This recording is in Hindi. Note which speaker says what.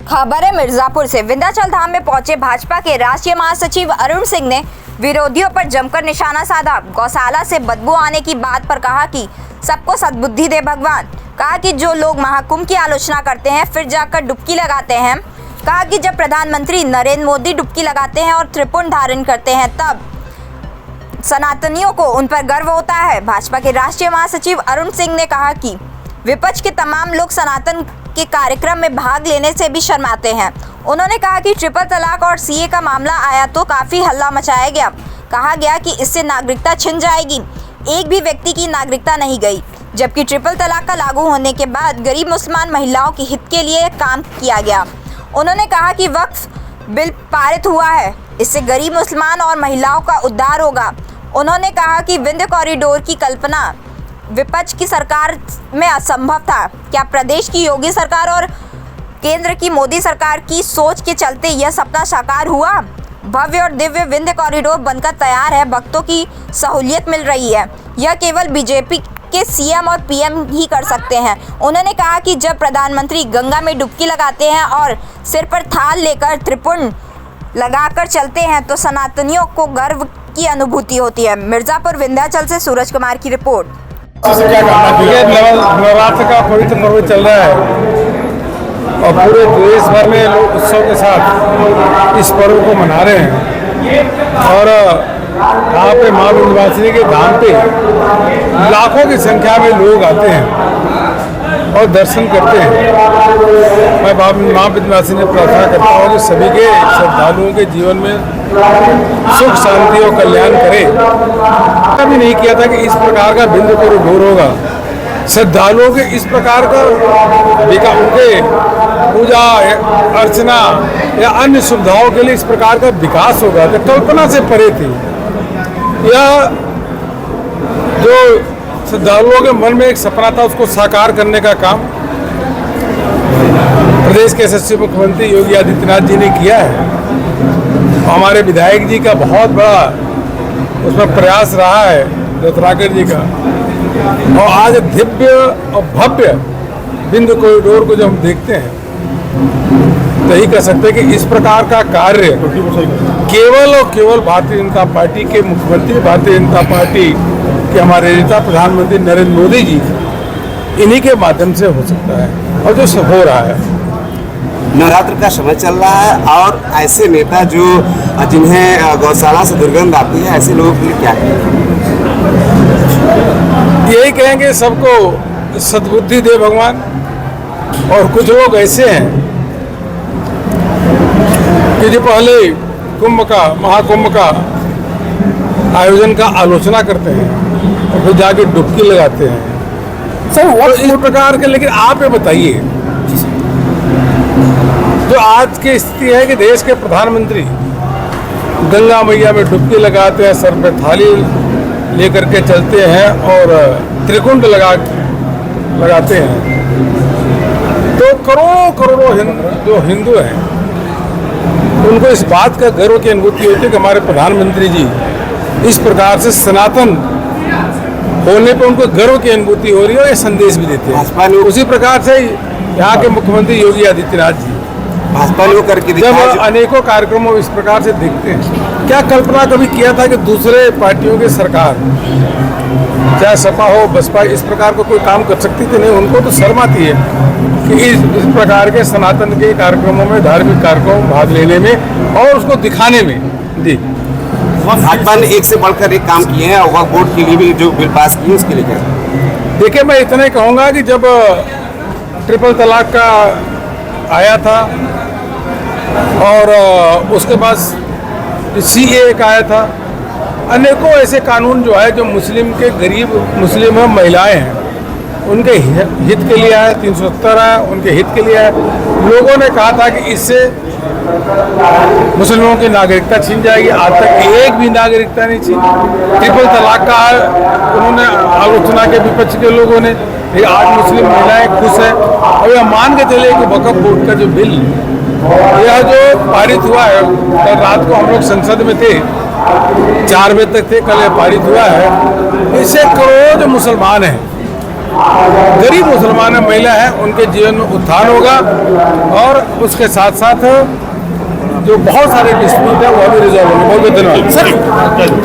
Speaker 1: खबर है मिर्जापुर से। विंध्याचल धाम में पहुंचे भाजपा के राष्ट्रीय महासचिव अरुण सिंह ने विरोधियों पर जमकर निशाना साधा। गौशाला से बदबू आने की बात पर कहा कि सबको सद्बुद्धि दे भगवान। कहा कि जो लोग महाकुंभ की आलोचना करते हैं फिर जाकर डुबकी लगाते हैं। कहा कि जब प्रधानमंत्री नरेंद्र मोदी डुबकी लगाते हैं और त्रिपुंड धारण करते हैं तब सनातनियों को उन पर गर्व होता है। भाजपा के राष्ट्रीय महासचिव अरुण सिंह ने कहा कि विपक्ष के तमाम लोग सनातन के कार्यक्रम में भाग लेने से भी शर्माते हैं। उन्होंने कहा कि ट्रिपल तलाक और सीए का मामला आया तो काफ़ी हल्ला मचाया गया। कहा गया कि इससे नागरिकता छिन जाएगी। एक भी व्यक्ति की नागरिकता नहीं गई, जबकि ट्रिपल तलाक का लागू होने के बाद गरीब मुसलमान महिलाओं के हित के लिए काम किया गया। उन्होंने कहा कि वक्फ बिल पारित हुआ है, इससे गरीब मुसलमान और महिलाओं का उद्धार होगा। उन्होंने कहा कि विंध्य कॉरिडोर की कल्पना विपक्ष की सरकार में असंभव था। क्या प्रदेश की योगी सरकार और केंद्र की मोदी सरकार की सोच के चलते यह सपना साकार हुआ? भव्य और दिव्य विंध्य कॉरिडोर बनकर तैयार है, भक्तों की सहूलियत मिल रही है। यह केवल बीजेपी के सीएम और पीएम ही कर सकते हैं। उन्होंने कहा कि जब प्रधानमंत्री गंगा में डुबकी लगाते हैं और सिर पर थाल लेकर त्रिपुंड लगाकर चलते हैं तो सनातनियों को गर्व की अनुभूति होती है। मिर्जापुर विंध्याचल से सूरज कुमार की रिपोर्ट।
Speaker 2: नवरात्र का पवित्र पर्व चल रहा है और पूरे देश भर में लोग उत्सव के साथ इस पर्व को मना रहे हैं। और यहाँ पे माँ विंध्यवासिनी के धाम पे लाखों की संख्या में लोग आते हैं और दर्शन करते हैं। मैं माँ विंध्यवासिनी से प्रार्थना करता हूँ कि सभी के श्रद्धालुओं के जीवन में सुख शांति और कल्याण करे। कभी नहीं किया था कि इस प्रकार का विंध्य कॉरिडोर होगा। श्रद्धालुओं के इस प्रकार का उनके पूजा अर्चना या अन्य सुविधाओं के लिए इस प्रकार का विकास होगा तो कल्पना से परे थी। यह जो श्रद्धालुओं के मन में एक सपना था उसको साकार करने का काम प्रदेश के यशस्वी मुख्यमंत्री योगी आदित्यनाथ जी ने किया है। हमारे विधायक जी का बहुत बड़ा उसमें प्रयास रहा है, रत्नाकर जी का। और आज दिव्य और भव्य विंध्य कॉरिडोर को जब हम देखते हैं तो यही कह सकते हैं कि इस प्रकार का कार्य केवल और केवल भारतीय जनता पार्टी के मुख्यमंत्री, भारतीय जनता पार्टी के हमारे नेता प्रधानमंत्री नरेंद्र मोदी जी, इन्हीं के माध्यम से हो सकता है और जो सब हो रहा है।
Speaker 3: नवरात्र का समय चल रहा है और ऐसे नेता जो जिन्हें गौशाला से दुर्गंध आती है, ऐसे लोगों के लिए क्या कहेंगे?
Speaker 2: यही कहेंगे सबको सद्बुद्धि दे भगवान। और कुछ लोग ऐसे हैं कि जो पहले कुंभ का, महाकुंभ का आयोजन का आलोचना करते हैं और फिर जाके डुबकी लगाते हैं तो इस प्रकार के। लेकिन आप ये बताइए, जो आज की स्थिति है कि देश के प्रधानमंत्री गंगा मैया में डुबकी लगाते हैं, सर पे थाली लेकर के चलते हैं और त्रिकुंड लगाते हैं, तो करोड़ों जो हिंदू हैं उनको इस बात का गर्व की अनुभूति होती है कि हमारे प्रधानमंत्री जी इस प्रकार से सनातन होने पर उनको गर्व की अनुभूति हो रही है और ये संदेश भी देते हैं। उसी प्रकार से यहाँ के मुख्यमंत्री योगी आदित्यनाथ जी
Speaker 3: भाजपा लोग करके
Speaker 2: जब अनेकों कार्यक्रमों इस प्रकार से देखते हैं। क्या कल्पना कभी किया था कि दूसरे पार्टियों की सरकार, चाहे सपा हो बसपा, इस प्रकार का कोई काम कर सकती थी? नहीं, उनको तो शर्म आती है कि इस प्रकार के सनातन के कार्यक्रमों में, धार्मिक कार्यक्रमों में भाग लेने में और उसको दिखाने में। जी,
Speaker 3: भाजपा ने एक से बढ़कर एक काम किए हैं और वक्फ बोर्ड के लिए भी जो बिल पास किए उसके लिए क्या?
Speaker 2: देखिए, मैं इतना ही कहूँगा कि जब ट्रिपल तलाक का आया था और उसके बाद सीए का आया था, अनेकों ऐसे कानून जो है जो मुस्लिम के गरीब मुस्लिम महिलाएं हैं उनके हित के लिए आया, 370 आया, उनके हित के लिए आया। लोगों ने कहा था कि इससे मुसलमानों की नागरिकता छीन जाएगी। आज तक एक भी नागरिकता नहीं छीनी। ट्रिपल तलाक का उन्होंने आलोचना के विपक्ष के लोगों ने, लेकिन आज मुस्लिम महिलाएं खुश है। और यह मान के चले कि वक्फ बोर्ड का जो बिल यह जो पारित हुआ है, कल रात को हम लोग संसद में थे, 4 बजे तक थे, कल यह पारित हुआ है। इससे करोड़ों जो मुसलमान हैं गरीब मुसलमान महिला है उनके जीवन में उत्थान होगा और उसके साथ साथ जो बहुत सारे डिस्प्यूट है वो भी रिजॉल्व होंगे। बहुत बहुत धन्यवाद सर।